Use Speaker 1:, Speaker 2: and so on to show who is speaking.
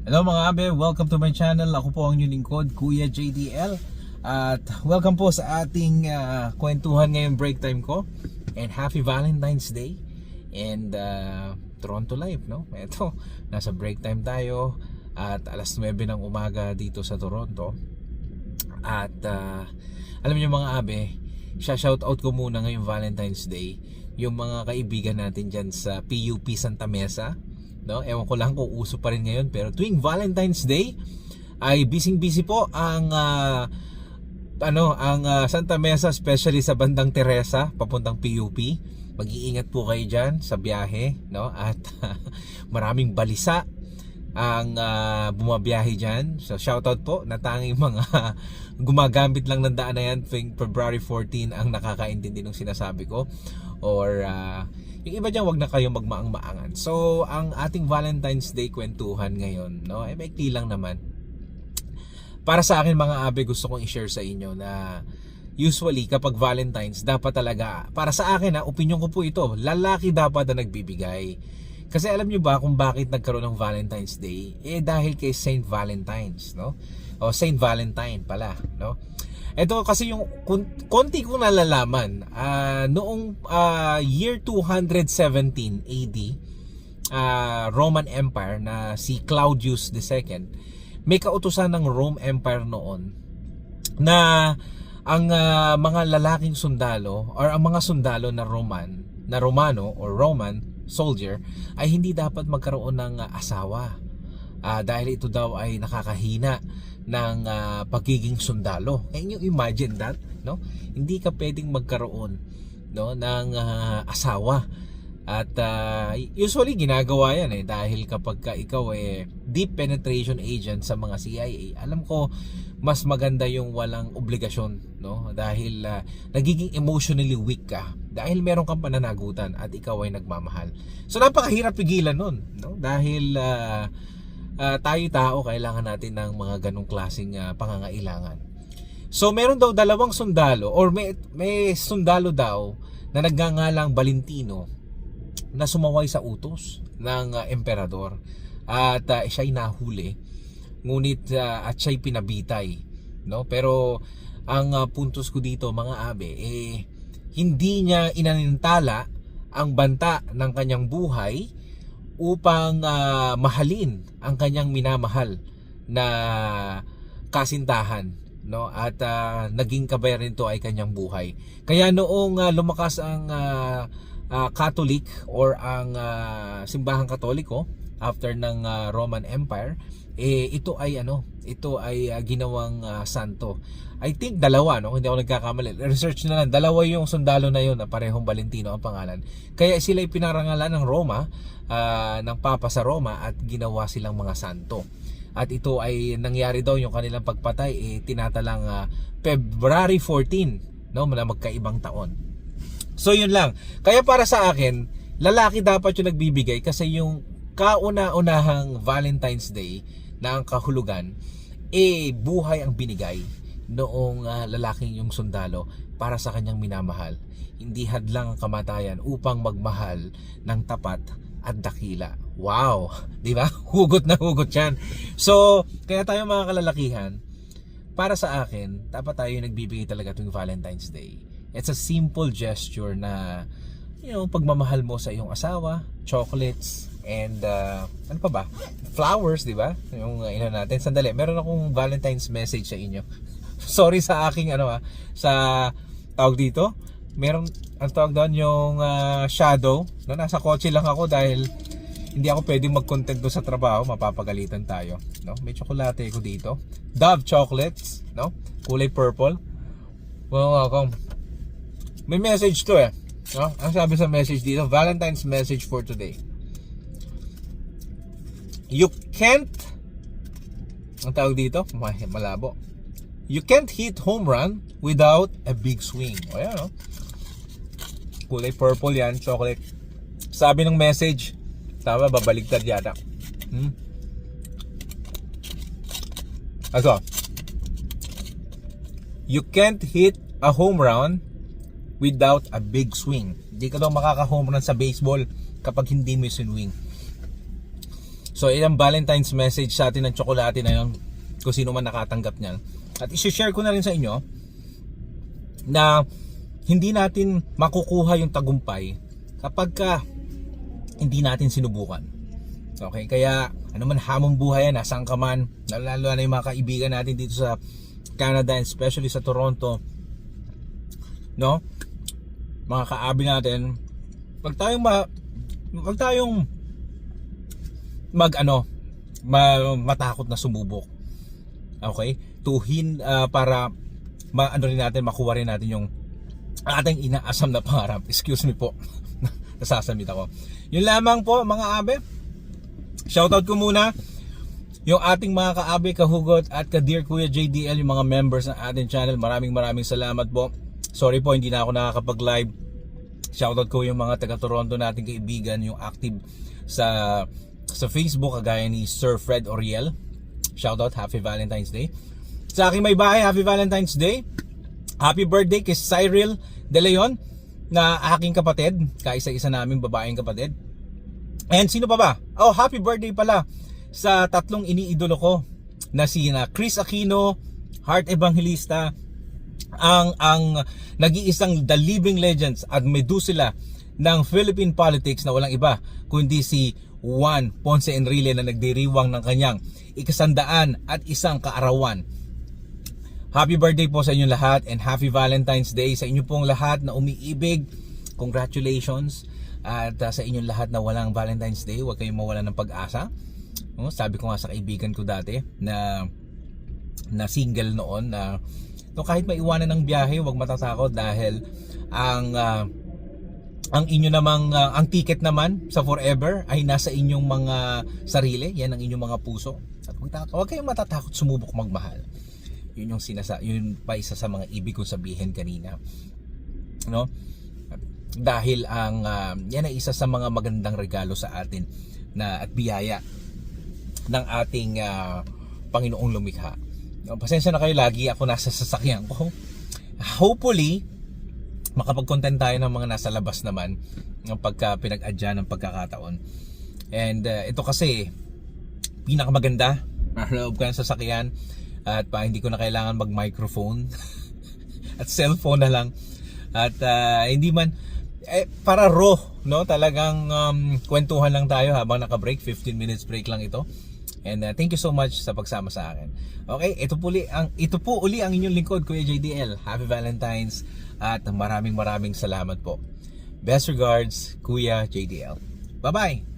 Speaker 1: Hello mga abe, welcome to my channel. Ako po ang inyong lingkod, Kuya JDL. At welcome po sa ating kwentuhan ngayong break time ko. And happy Valentine's Day. And Toronto Life, no? Ito, nasa break time tayo. At alas 9 ng umaga dito sa Toronto. At alam niyo mga abe, shoutout ko muna ngayong Valentine's Day yung mga kaibigan natin dyan sa PUP Santa Mesa. No, ewan ko lang kung uso pa rin ngayon, pero tuwing Valentine's Day ay busy po ang Santa Mesa, especially sa bandang Teresa papuntang PUP. Mag-iingat po kayo diyan sa biyahe, no? At maraming balisa ang bumabiyahe diyan. So shoutout po na tanging mga gumagamit lang ng daan na yan tuwing February 14 ang nakakaintindi ng sinasabi ko, or yung iba dyan, wag na kayong magmaang-maangan. So, ang ating Valentine's Day kwentuhan ngayon, no, ay maikli lang naman. Para sa akin mga abe, gusto kong i-share sa inyo na usually kapag Valentine's, dapat talaga, para sa akin opinion ko po ito, lalaki dapat na nagbibigay. Kasi alam nyo ba kung bakit nagkaroon ng Valentine's Day? Dahil kay Saint Valentine's, no? O Saint Valentine pala, no? Ito kasi yung konti kong nalalaman, noong year 217 AD, Roman Empire na si Claudius II, may kautusan ng Rome Empire noon na ang mga lalaking sundalo or ang mga sundalo na Romano or Roman soldier ay hindi dapat magkaroon ng asawa. Dahil ito daw ay nakakahina ng pagiging sundalo. Can you imagine that, no? Hindi ka pwedeng magkaroon, no, ng asawa. At usually ginagawa yan dahil kapag ikaw deep penetration agent sa mga CIA, alam ko mas maganda yung walang obligasyon, no? Dahil nagiging emotionally weak ka dahil meron kang pananagutan at ikaw ay nagmamahal. So napakahirap pigilan nun, no? Dahil tayo kailangan natin ng mga ganong klaseng pangangailangan. So meron daw dalawang sundalo, or may sundalo daw na nagngangalang Valentino na sumaway sa utos ng emperador, at siya'y nahuli, ngunit at siya'y pinabitay, no? Pero ang puntos ko dito mga abe, hindi niya inanintala ang banta ng kanyang buhay upang mahalin ang kanyang minamahal na kasintahan, no? At naging kabayaran nito ay kanyang buhay. Kaya noong lumakas ang Catholic or ang simbahang Katoliko after ng Roman Empire, ito ay ginawang santo. I think dalawa, no? Hindi ako nagkakamali. Research na lang, dalawa yung sundalo na yun na parehong Valentino ang pangalan. Kaya sila ay pinarangalan ng Roma, ng Papa sa Roma, at ginawa silang mga santo. At ito ay nangyari daw, yung kanilang pagpatay tinatalang February 14, no? Na magkaibang taon. So yun lang. Kaya para sa akin, lalaki dapat yung nagbibigay, kasi yung kauna-unahang Valentine's Day na ang kahulugan, buhay ang binigay noong lalaking yung sundalo para sa kanyang minamahal. Hindi hadlang ang kamatayan upang magmahal ng tapat at dakila. Wow! Di ba? Hugot na hugot yan. So, kaya tayo mga kalalakihan, para sa akin, dapat tayo nagbibigay talaga tuwing Valentine's Day. It's a simple gesture na, pagmamahal mo sa iyong asawa, chocolates, and ano pa ba? Flowers, di ba? Yung natin. Sandali, meron akong Valentine's message sa inyo. Sorry sa aking sa tawag dito. Meron ang tawag doon yung shadow. No, nasa kotse lang ako dahil hindi ako pwedeng mag-content doon sa trabaho, mapapagalitan tayo, no? May tsokolate ko dito. Dove chocolates, no? Kulay purple. Well, may message to no? Ang sabi sa message dito, Valentine's message for today. You can't, ang tawag dito, malabo. You can't hit home run without a big swing. O yan, no? Kulay purple yan, chocolate. Sabi ng message, tama, babaligtad yata. Also, you can't hit a home run without a big swing. Hindi ka daw makaka-home run sa baseball kapag hindi mo swing. So ilang Valentine's message sa atin ng tsokolate na yun, kung sino man nakatanggap niyan. At i-share ko na rin sa inyo na hindi natin makukuha yung tagumpay kapag hindi natin sinubukan. Okay, kaya ano man hamong buhay yan, nasaan ka man, lalo na yung mga kaibigan natin dito sa Canada and especially sa Toronto, no? Mga kaabi natin, pag tayong matakot na sumubok. Okay? Para rin natin, makuha rin natin yung ating inaasam na pangarap. Excuse me po. Nasasamit ako. Yun lamang po mga abe. Shoutout ko muna yung ating mga kaabe, kahugot at ka-dear Kuya JDL, yung mga members ng ating channel. Maraming salamat po. Sorry po, hindi na ako nakakapag-live. Shoutout ko yung mga taga-Toronto nating kaibigan, yung active sa Facebook, kagaya ni Sir Fred Oriel. Shoutout, Happy Valentine's Day. Sa aking may bahay, Happy Valentine's Day. Happy birthday kay Cyril De Leon, na aking kapatid, kaisa-isa naming babaeng kapatid. And sino pa ba? Oh, happy birthday pala sa tatlong iniidolo ko na Chris Aquino, Heart Evangelista, ang nag-iisang The Living Legends at Medusila ng Philippine politics na walang iba kundi si Juan Ponce Enrile, na nagdiriwang ng kanyang 101 kaarawan. Happy birthday po sa inyong lahat and happy Valentine's Day sa inyo pong lahat na umiibig. Congratulations. At sa inyong lahat na walang Valentine's Day, huwag kayong mawalan ng pag-asa. Sabi ko nga sa kaibigan ko dati na single noon, na kahit maiwanan ng biyahe, huwag matatakot dahil ang inyo namang ang ticket naman sa forever ay nasa inyong mga sarili. Yan ang inyong mga puso. At huwag kayong matatakot sumubok magmahal. Yun yung yun pa isa sa mga ibig kong sabihin kanina, no? Dahil yan ay isa sa mga magandang regalo sa atin at biyaya ng ating Panginoong lumikha. Pasensya na kayo, lagi ako nasa sasakyan ko. Hopefully makapag-content tayo ng mga nasa labas naman ng pagka pinag-adya ng pagkakataon. And ito kasi pinakamaganda, nasa loob ka ng sasakyan at hindi ko na kailangan mag-microphone at cellphone na lang. At hindi man para raw, no? Talagang kwentuhan lang tayo habang naka-break. 15 minutes break lang ito. And thank you so much sa pagsama sa akin. Okay, ito po uli ang inyong lingkod, Kuya JDL. Happy Valentine's at maraming salamat po. Best regards, Kuya JDL. Bye-bye.